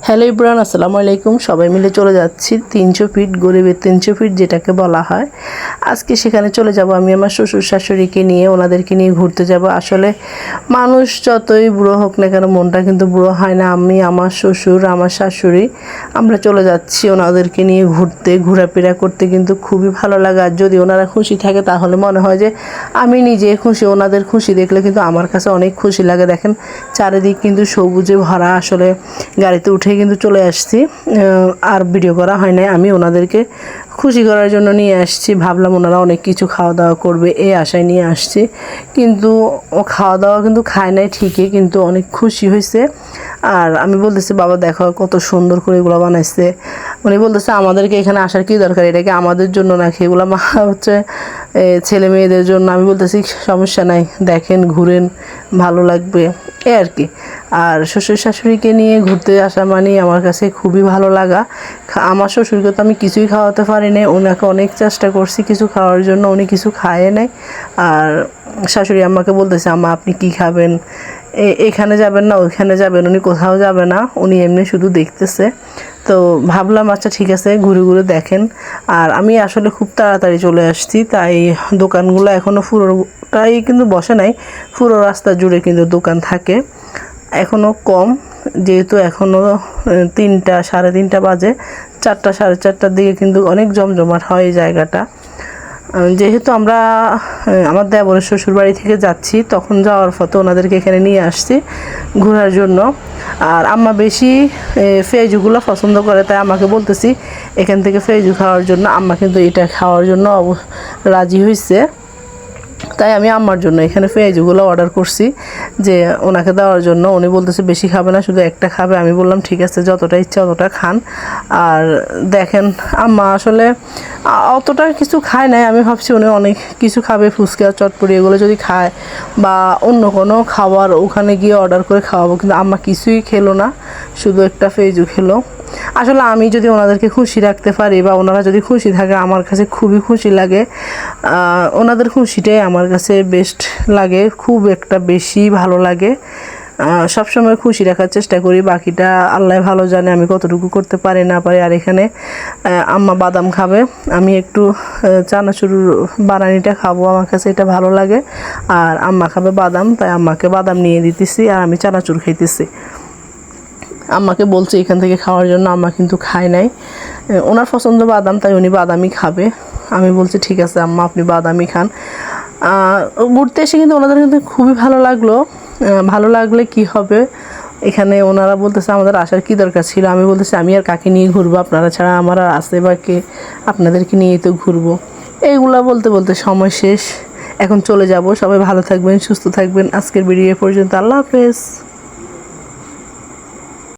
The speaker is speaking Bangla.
হ্যালো ইব্রান, আসসালামু আলাইকুম। সবাই মিলে চলে যাচ্ছি 300 ফিট, গরিবের 300 ফিট যেটাকে বলা হয়। আজকে সেখানে চলে যাব আমি আমার শ্বশুর শাশুড়িকে নিয়ে, ওনাদেরকে নিয়ে ঘুরতে যাব। আসলে মানুষ যতই বুড়ো হোক না কেন, মনটা কিন্তু বুড়ো হয় না। আমি, আমার শ্বশুর, আমার শাশুড়ি, আমরা চলে যাচ্ছি ওনাদেরকে নিয়ে ঘুরতে, ঘোরাফেরা করতে কিন্তু খুবই ভালো লাগে। আর যদি ওনারা খুশি থাকে তাহলে মনে হয় যে আমি নিজে খুশি। ওনাদের খুশি দেখলে কিন্তু আমার কাছে অনেক খুশি লাগে। দেখেন চারিদিক কিন্তু সবুজে ভরা। আসলে গাড়িতে উঠে কিন্তু চলে আসছি, আর ভিডিও করা হয় না। আমি ওনাদেরকে খুশি করার জন্য নিয়ে আসছি। ভাবলাম ওনারা অনেক কিছু খাওয়া দাওয়া করবে, এই আশায় নিয়ে আসছি। কিন্তু ও খাওয়া দাওয়া কিন্তু খায় নাই ঠিকই, কিন্তু অনেক খুশি হয়েছে। আর আমি বলতেছি, বাবা দেখো কত সুন্দর করে এগুলো বানাইছে। উনি বলতেছে আমাদেরকে এখানে আসার কী দরকার, এটাকে আমাদের জন্য নাকি, এগুলো হচ্ছে ছেলে মেয়েদের জন্য। আমি বলতেছি সমস্যা নাই, দেখেন ঘুরেন, ভালো লাগবে এ আর কি। আর শ্বশুর শাশুড়িকে নিয়ে ঘুরতে আসা মানে আমার কাছে খুবই ভালো লাগা। আমার শ্বশুরকে তো আমি কিছুই খাওয়াতে পারি না, ওনাকে অনেক চেষ্টা করছি কিছু খাওয়ার জন্য, উনি কিছু খায় নাই। আর শাশুড়ি আম্মাকে বলতেছে, আম্মা আপনি কি খাবেন, এখানে যাবেন না ওইখানে যাবেন, উনি কোথাও যাবে না, উনি এমনি শুধু দেখতেছে। তো ভাবলাম আচ্ছা ঠিক আছে, ঘুরে ঘুরে দেখেন। আর আমি আসলে খুব তাড়াতাড়ি চলে আসছি, তাই দোকানগুলো এখনও পুরোটাই কিন্তু বসে নাই। পুরো রাস্তা জুড়ে কিন্তু দোকান থাকে, এখনও কম, যেহেতু এখনও 3টা, সাড়ে 3টা বাজে। 4টা, সাড়ে 4টার দিকে কিন্তু অনেক জমজমাট হয় এই জায়গাটা। যেহেতু আমরা আমার দেবরের শ্বশুরবাড়ি থেকে যাচ্ছি, তখন যাওয়ার পথে ওনাদেরকে এখানে নিয়ে আসছি ঘোরার জন্য। আর আম্মা বেশি ফেজুগুলো পছন্দ করে, তাই আমাকে বলতেছি এখান থেকে ফেজু খাওয়ার জন্য। আম্মা কিন্তু এটা খাওয়ার জন্য রাজি হয়েছে, তাই আমি আম্মার জন্য এখানে পেঁয়াজগুলো অর্ডার করছি যে ওনাকে দেওয়ার জন্য। উনি বলতেছে বেশি খাবে না, শুধু একটা খাবে। আমি বললাম ঠিক আছে, যতটা ইচ্ছা ততটা খান। আর দেখেন আম্মা আসলে অতটা কিছু খায় নাই। আমি ভাবছি উনি অনেক কিছু খাবে, ফুচকা চটপটি এগুলো যদি খায় বা অন্য কোনো খাবার ওখানে গিয়ে অর্ডার করে খাওয়াবো, কিন্তু আম্মা কিছুই খেলো না, শুধু একটা পেঁয়াজু খেলো। আসলে আমি যদি ওনাদেরকে খুশি রাখতে পারি বা ওনারা যদি খুশি থাকে, আমার কাছে খুবই খুশি লাগে। ওনাদের খুশিটাই আমার কাছে বেস্ট লাগে, খুব একটা বেশি ভালো লাগে। সবসময় খুশি রাখার চেষ্টা করি, বাকিটা আল্লাহ ভালো জানে আমি কতটুকু করতে পারি না পারি। আর এখানে আম্মা বাদাম খাবে, আমি একটু চানাচুর বানানিটা খাবো, আমার কাছে এটা ভালো লাগে। আর আম্মা খাবে বাদাম, তাই আম্মাকে বাদাম নিয়ে দিতেছি আর আমি চানাচুর খাইতেছি। আম্মাকে বলছি এখান থেকে খাওয়ার জন্য, আম্মা কিন্তু খায় নাই। ওনার পছন্দ বাদাম, তাই উনি বাদামই খাবে। আমি বলছি ঠিক আছে আম্মা আপনি বাদামই খান। ঘুরতে এসে কিন্তু ওনাদের কিন্তু খুবই ভালো লাগলো। ভালো লাগলে কি হবে, এখানে ওনারা বলতেছে আমাদের আসার কি দরকার ছিল। আমি বলতেছি আমি আর কাকে নিয়ে ঘুরবো, আপনারা ছাড়া আমার আর আসে বা কে, আপনাদেরকে নিয়েই তো ঘুরবো। এইগুলা বলতে বলতে সময় শেষ, এখন চলে যাব। সবাই ভালো থাকবেন, সুস্থ থাকবেন। আজকের ভিডিও পর্যন্ত, আল্লাহ হাফেজ।